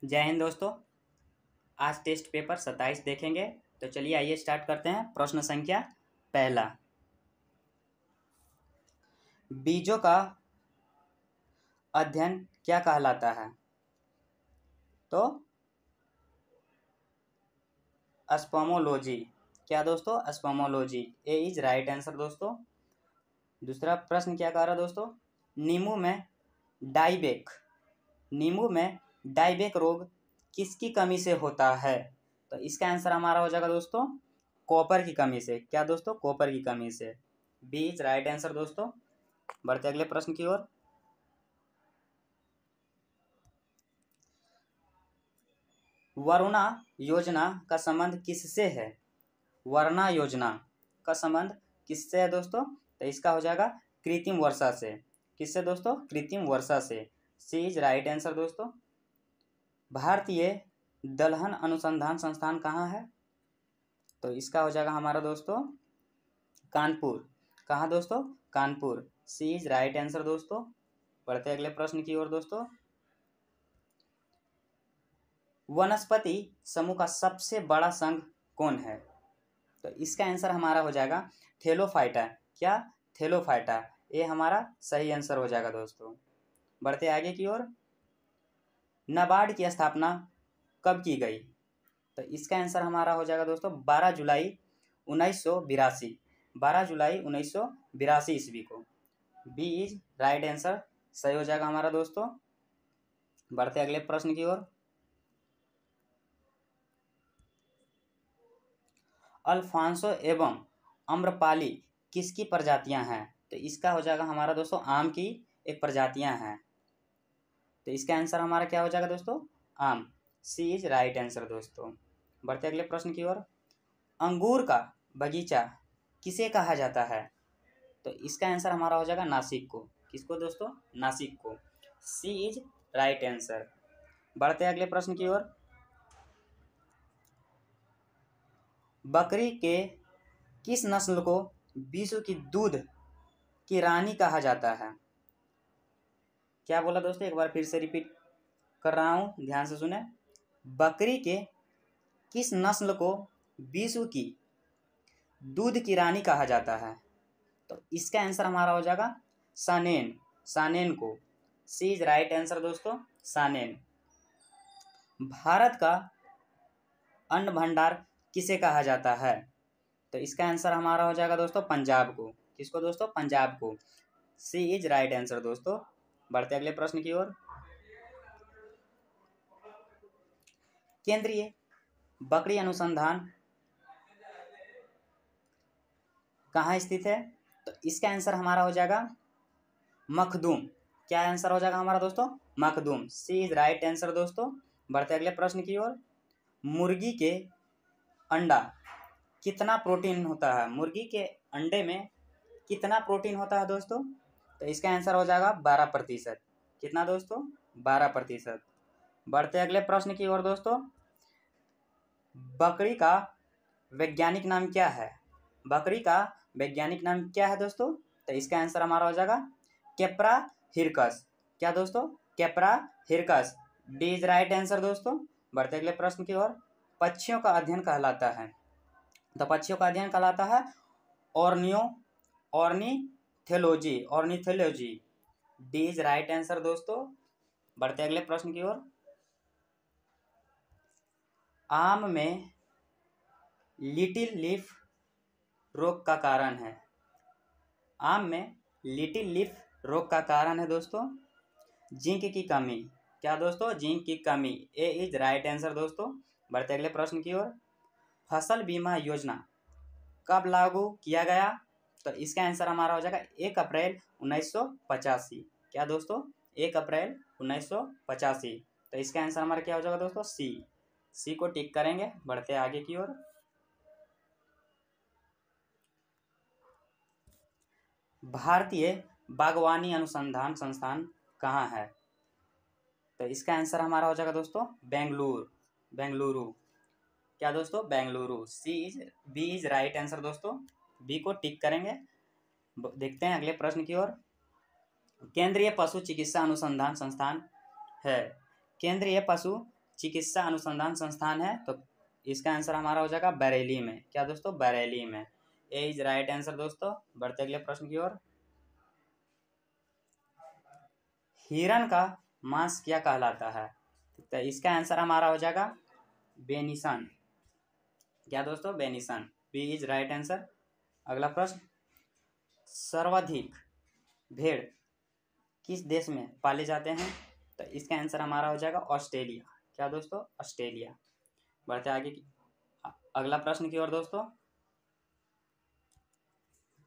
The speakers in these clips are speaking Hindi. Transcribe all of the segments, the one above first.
जय हिंद दोस्तों। आज टेस्ट पेपर 27 देखेंगे। तो चलिए आइए स्टार्ट करते हैं। प्रश्न संख्या पहला, बीजों का अध्ययन क्या कहलाता है? तो स्पर्मोलॉजी। क्या दोस्तों? Spermology. A is right answer दोस्तों। दूसरा प्रश्न क्या कह रहा है दोस्तों? नींबू में डाइबेक रोग किसकी कमी से होता है? तो इसका आंसर हमारा हो जाएगा दोस्तों कॉपर की कमी से। क्या दोस्तों? कॉपर की कमी से। बी इज राइट आंसर दोस्तों। बढ़ते अगले प्रश्न की ओर। वरुणा योजना का संबंध किससे है? वरुणा योजना का संबंध किससे है दोस्तों? तो इसका हो जाएगा कृत्रिम वर्षा से। किससे दोस्तों? कृत्रिम वर्षा से। सी इज राइट आंसर दोस्तों। भारतीय दलहन अनुसंधान संस्थान कहाँ है? तो इसका हो जाएगा हमारा दोस्तों कानपुर। कहाँ दोस्तों? कानपुर। सी इज राइट आंसर दोस्तों। बढ़ते अगले प्रश्न की ओर दोस्तों। वनस्पति समूह का सबसे बड़ा संघ कौन है? तो इसका आंसर हमारा हो जाएगा थैलोफाइटा। क्या? थैलोफाइटा। ये हमारा सही आंसर हो जाएगा दोस्तों। बढ़ते आगे की ओर। नाबार्ड की स्थापना कब की गई? तो इसका आंसर हमारा हो जाएगा दोस्तों 12 जुलाई 1982। 12 जुलाई 1982 ईस्वी को। बी इज राइट आंसर सही हो जाएगा हमारा दोस्तों। बढ़ते अगले प्रश्न की ओर। अल्फांसो एवं अम्रपाली किसकी प्रजातियां हैं? तो इसका हो जाएगा हमारा दोस्तों आम की एक प्रजातियां हैं। तो इसका आंसर हमारा क्या हो जाएगा दोस्तों? आम। सी इज राइट आंसर दोस्तों। बढ़ते अगले प्रश्न की ओर। अंगूर का बगीचा किसे कहा जाता है? तो इसका आंसर हमारा हो जाएगा नासिक को। किसको दोस्तों? नासिक को। सी इज राइट आंसर। बढ़ते अगले प्रश्न की ओर। बकरी के किस नस्ल को विश्व की दूध की रानी कहा जाता है? क्या बोला दोस्तों? एक बार फिर से रिपीट कर रहा हूं, ध्यान से सुने। बकरी के किस नस्ल को विश्व की दूध की रानी कहा जाता है? तो इसका आंसर हमारा हो जाएगा सानेन। सानेन को। सी इज राइट आंसर दोस्तों। सानेन। भारत का अन्न भंडार किसे कहा जाता है? तो इसका आंसर हमारा हो जाएगा दोस्तों पंजाब को। किसको दोस्तों? पंजाब को। सी इज राइट आंसर दोस्तों। बढ़ते अगले प्रश्न की ओर। केंद्रीय बकरी अनुसंधान कहाँ स्थित है? तो इसका आंसर हमारा हो जाएगा मखदूम। क्या आंसर हो जाएगा हमारा दोस्तों? मखदूम। सी इज राइट आंसर दोस्तों। बढ़ते अगले प्रश्न की ओर। मुर्गी के अंडा कितना प्रोटीन होता है? मुर्गी के अंडे में कितना प्रोटीन होता है दोस्तों? तो इसका आंसर हो जाएगा 12%। कितना दोस्तों? 12%। बढ़ते अगले प्रश्न की ओर दोस्तों। बकरी का वैज्ञानिक नाम क्या है? बकरी का वैज्ञानिक नाम क्या है दोस्तों? तो इसका आंसर हमारा हो जाएगा कैप्रा हिरकस। क्या दोस्तों? Capra hircus. D is right answer दोस्तों। बढ़ते अगले प्रश्न की ओर। पक्षियों का अध्ययन कहलाता है? तो पक्षियों का अध्ययन कहलाता है ornithology. Ornithology. D is right answer दोस्तों। बढ़ते अगले प्रश्न की ओर। आम में लिटिल लीफ रोग का कारण है? आम में लिटिल लीफ रोग का कारण है दोस्तों जिंक की कमी। क्या दोस्तों? जिंक की कमी। ए इज राइट आंसर दोस्तों। बढ़ते अगले प्रश्न की ओर। फसल बीमा योजना कब लागू किया गया? तो इसका आंसर हमारा हो जाएगा 1 अप्रैल 1985। क्या दोस्तों? 1 अप्रैल 1985। तो इसका आंसर हमारा क्या हो जाएगा दोस्तों? सी को टिक करेंगे। बढ़ते आगे की ओर। भारतीय बागवानी अनुसंधान संस्थान कहाँ है? तो इसका आंसर हमारा हो जाएगा दोस्तों बेंगलुरु। क्या दोस्तों? Bengaluru. B is right answer दोस्तों। बी को टिक करेंगे। देखते हैं अगले प्रश्न की ओर। केंद्रीय पशु चिकित्सा अनुसंधान संस्थान है? केंद्रीय पशु चिकित्सा अनुसंधान संस्थान है, तो इसका आंसर हमारा हो जाएगा बरेली में। क्या दोस्तों? बरेली में। ए इज राइट आंसर दोस्तों। बढ़ते अगले प्रश्न की ओर। हिरण का मांस क्या कहलाता है? तो इसका आंसर हमारा हो जाएगा बेनिसन। क्या दोस्तों? बेनिसन। B is right answer. अगला प्रश्न, सर्वाधिक भेड़ किस देश में पाले जाते हैं? तो इसका आंसर हमारा हो जाएगा ऑस्ट्रेलिया। क्या दोस्तों? ऑस्ट्रेलिया। बढ़ते आगे की अगला प्रश्न की ओर दोस्तों।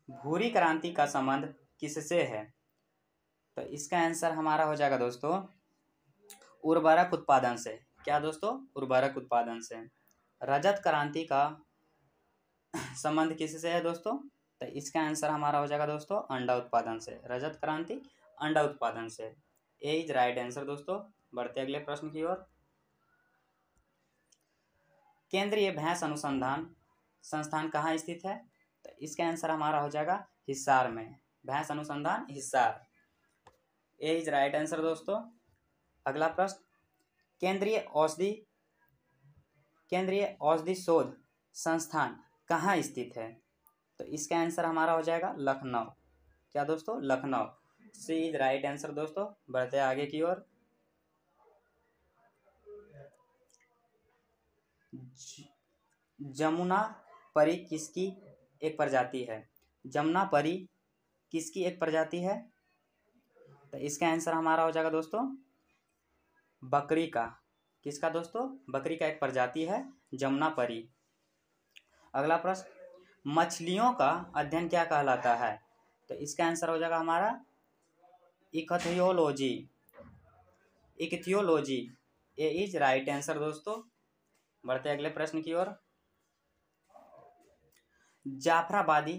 भूरी क्रांति का संबंध किससे है? तो इसका आंसर हमारा हो जाएगा दोस्तों उर्वरक उत्पादन से। क्या दोस्तों? उर्वरक उत्पादन से। रजत क्रांति का संबंध किससे है दोस्तों? तो इसका आंसर हमारा हो जाएगा दोस्तों अंडा उत्पादन से। रजत क्रांति अंडा उत्पादन से। ए इज राइट आंसर दोस्तों। बढ़ते अगले प्रश्न की ओर। केंद्रीय भैंस अनुसंधान संस्थान कहाँ स्थित है? तो इसका आंसर हमारा हो जाएगा हिसार में। भैंस अनुसंधान हिसार। ए इज राइट आंसर दोस्तों। अगला प्रश्न, केंद्रीय औषधि शोध संस्थान कहाँ स्थित है? तो इसका आंसर हमारा हो जाएगा लखनऊ। क्या दोस्तों? लखनऊ। सी इज राइट आंसर दोस्तों। बढ़ते आगे की ओर। जमुना परी किसकी एक प्रजाति है? जमुना परी किसकी एक प्रजाति है? तो इसका आंसर हमारा हो जाएगा दोस्तों बकरी का। किसका दोस्तों? बकरी का एक प्रजाति है जमुना परी। अगला प्रश्न, मछलियों का अध्ययन क्या कहलाता है? तो इसका आंसर हो जाएगा हमारा ichthyology. Ichthyology. A is right answer दोस्तों। बढ़ते अगले प्रश्न की ओर। जाफराबादी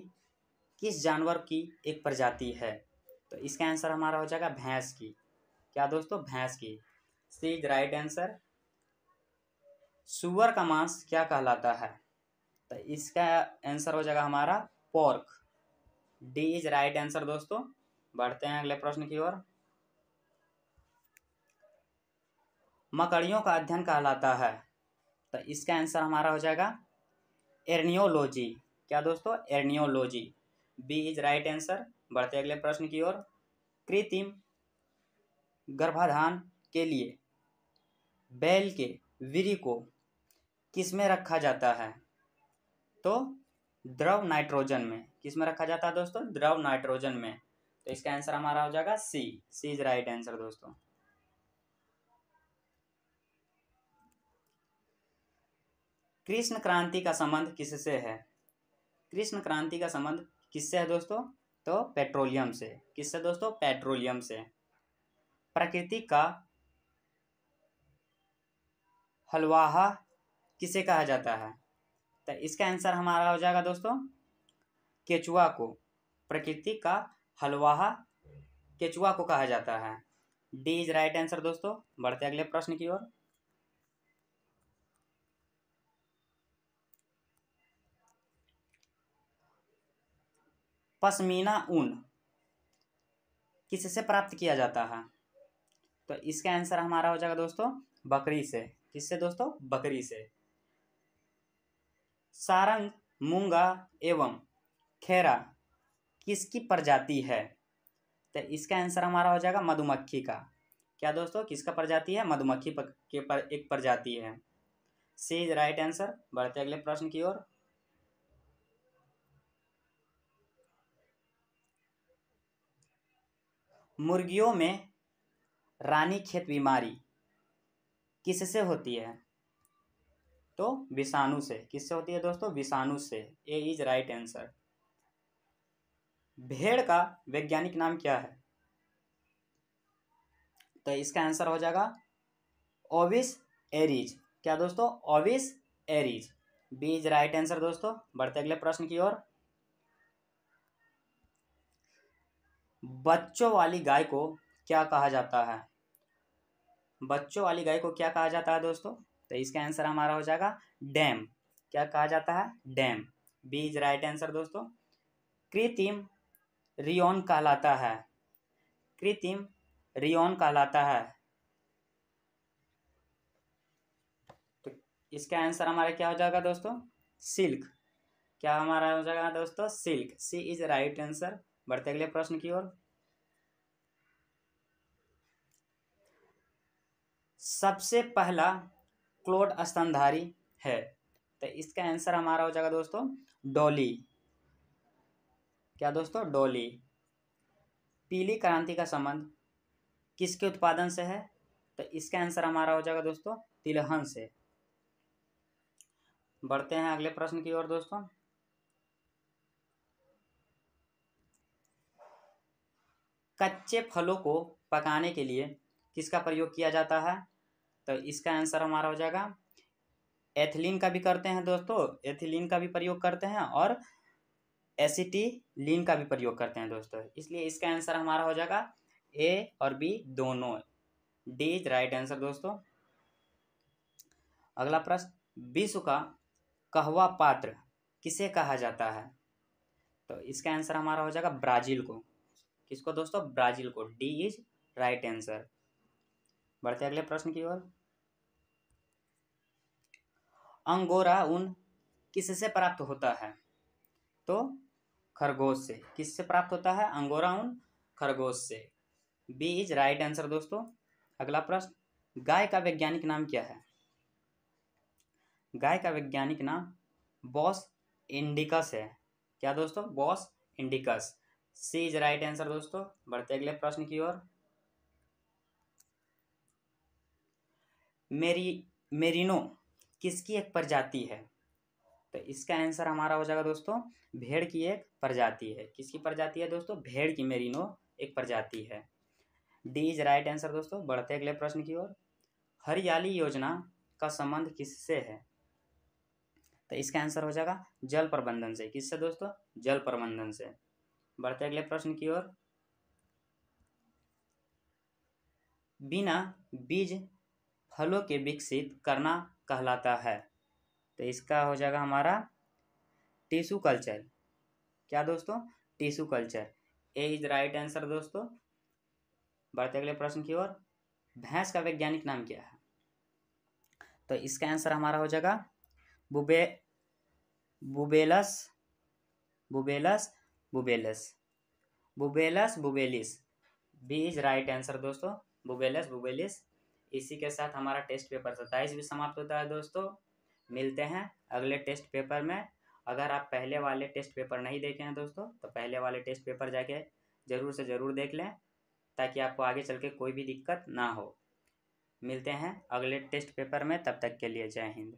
किस जानवर की एक प्रजाति है? तो इसका आंसर हमारा हो जाएगा भैंस की। क्या दोस्तों? भैंस की। सी इज राइट आंसर। सुअर का मांस क्या कहलाता है? तो इसका आंसर हो जाएगा हमारा pork. D is right answer दोस्तों। बढ़ते हैं अगले प्रश्न की ओर। मकड़ियों का अध्ययन कहलाता है? तो इसका आंसर हमारा हो जाएगा एर्नियोलॉजी। क्या दोस्तों? एर्नियोलॉजी। B is right answer. बढ़ते अगले प्रश्न की ओर। कृत्रिम गर्भाधान के लिए बैल के वीर्य को किस में रखा जाता है? तो द्रव नाइट्रोजन में। किस में रखा जाता है दोस्तों? द्रव नाइट्रोजन में। तो इसका आंसर हमारा हो जाएगा सी। सी इज राइट आंसर दोस्तों। कृष्ण क्रांति का संबंध किससे है? कृष्ण क्रांति का संबंध किससे है दोस्तों? तो पेट्रोलियम से। किससे दोस्तों? पेट्रोलियम से। प्रकृति का हलवाहा किसे कहा जाता है? तो इसका आंसर हमारा हो जाएगा दोस्तों केचुआ को। प्रकृति का हलवाहा केचुआ को कहा जाता है। डी इज राइट आंसर दोस्तों। बढ़ते अगले प्रश्न की ओर। पश्मीना ऊन किससे प्राप्त किया जाता है? तो इसका आंसर हमारा हो जाएगा दोस्तों बकरी से। किससे दोस्तों? बकरी से। सारंग, मूंगा एवं खैरा किसकी प्रजाति है? तो इसका आंसर हमारा हो जाएगा मधुमक्खी का। क्या दोस्तों? किसका प्रजाति है? मधुमक्खी के एक प्रजाति है। सी इज राइट आंसर। बढ़ते अगले प्रश्न की ओर। मुर्गियों में रानीखेत बीमारी किससे होती है? तो विषाणु से। किससे होती है दोस्तों? विषाणु से। ए इज राइट आंसर। भेड़ का वैज्ञानिक नाम क्या है? तो इसका आंसर हो जाएगा ओविस एरीज। क्या दोस्तों? Ovis aries. B is right answer दोस्तों। बढ़ते अगले प्रश्न की ओर। बच्चों वाली गाय को क्या कहा जाता है? बच्चों वाली गाय को क्या कहा जाता है दोस्तों? तो इसका आंसर हमारा हो जाएगा डैम। क्या कहा जाता है? Dam. B is right answer दोस्तों। कृत्रिम रियोन कहलाता है। कृत्रिम रियोन कहलाता है। इसका आंसर हमारा क्या हो जाएगा दोस्तों? सिल्क। क्या हमारा हो जाएगा दोस्तों? Silk. C is right answer. बढ़ते अगले प्रश्न की ओर। सबसे पहला क्लोड स्तनधारी है, तो इसका आंसर हमारा हो जाएगा दोस्तों डॉली। क्या दोस्तों? डॉली। पीली क्रांति का संबंध किसके उत्पादन से है, तो इसका आंसर हमारा हो जाएगा दोस्तों तिलहन से। बढ़ते हैं अगले प्रश्न की ओर दोस्तों। कच्चे फलों को पकाने के लिए किसका प्रयोग किया जाता है, तो इसका आंसर हमारा हो जाएगा एथिलीन का भी करते हैं दोस्तों, एथिलीन का भी प्रयोग करते हैं और एसिटिलीन का भी प्रयोग करते हैं दोस्तों। इसलिए इसका आंसर हमारा हो जाएगा ए और बी दोनों। डी इज राइट आंसर दोस्तों। अगला प्रश्न, विश्व का कहवा पात्र किसे कहा जाता है, तो इसका आंसर हमारा हो जाएगा ब्राजील को। किसको दोस्तों? ब्राजील को। D is right answer. बढ़ते अगले प्रश्न की ओर। अंगोरा ऊन किससे प्राप्त होता है, तो खरगोश से। किससे प्राप्त होता है अंगोरा ऊन? खरगोश से। बी इज राइट आंसर दोस्तों। अगला प्रश्न, गाय का वैज्ञानिक नाम क्या है, गाय का वैज्ञानिक नाम बॉस इंडिकस है। क्या दोस्तों? Bos indicus. C is right answer दोस्तों। बढ़ते अगले प्रश्न की ओर। मेरिनो किसकी एक प्रजाति है, तो इसका आंसर हमारा हो जाएगा दोस्तों भेड़ की एक प्रजाति है। किसकी प्रजाति है दोस्तों? भेड़ की मेरिनो एक प्रजाति है। डी इज राइट आंसर दोस्तों। बढ़ते अगले प्रश्न की ओर। हरियाली योजना का संबंध किससे है, तो इसका आंसर हो जाएगा जल प्रबंधन से। किससे दोस्तों? जल प्रबंधन से। बढ़ते अगले प्रश्न की ओर। बिना बीज फलों के विकसित करना कहलाता है, तो इसका हो जाएगा हमारा टिश्यू कल्चर। क्या दोस्तों? Tissue culture. A is right answer दोस्तों। बढ़ते अगले प्रश्न की ओर। भैंस का वैज्ञानिक नाम क्या है, तो इसका आंसर हमारा हो जाएगा बुबेलस बुबेलस बुबेलस बुबेलस बुबेलिस। बी इज राइट आंसर दोस्तों। बुबेलस बुबेलिस। इसी के साथ हमारा टेस्ट पेपर 27 भी समाप्त होता है दोस्तों। मिलते हैं अगले टेस्ट पेपर में। अगर आप पहले वाले टेस्ट पेपर नहीं देखे हैं दोस्तों, तो पहले वाले टेस्ट पेपर जाके ज़रूर से ज़रूर देख लें, ताकि आपको आगे चल के कोई भी दिक्कत ना हो। मिलते हैं अगले टेस्ट पेपर में, तब तक के लिए जय हिंद।